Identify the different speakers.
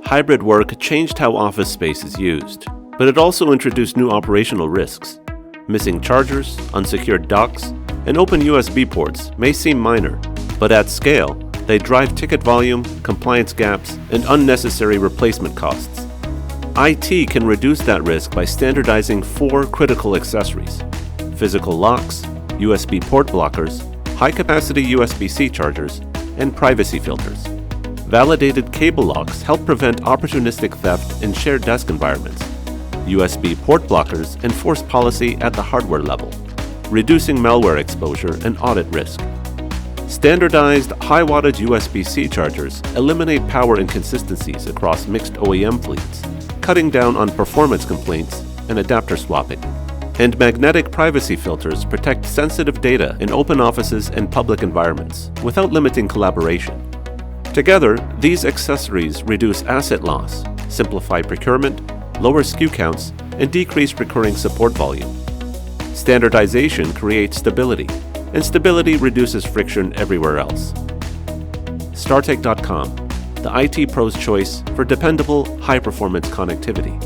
Speaker 1: Hybrid work changed how office space is used, but it also introduced new operational risks. Missing chargers, unsecured docks, and open USB ports may seem minor, but at scale, they drive ticket volume, compliance gaps, and unnecessary replacement costs. IT can reduce that risk by standardizing 4 critical accessories: physical locks, USB port blockers, high-capacity USB-C chargers, and privacy filters. Validated cable locks help prevent opportunistic theft in shared desk environments. USB port blockers enforce policy at the hardware level, reducing malware exposure and audit risk. Standardized high-wattage USB-C chargers eliminate power inconsistencies across mixed OEM fleets, cutting down on performance complaints and adapter swapping. And magnetic privacy filters protect sensitive data in open offices and public environments without limiting collaboration. Together, these accessories reduce asset loss, simplify procurement, lower SKU counts, and decrease recurring support volume. Standardization creates stability, and stability reduces friction everywhere else. StarTech.com, the IT pro's choice for dependable, high-performance connectivity.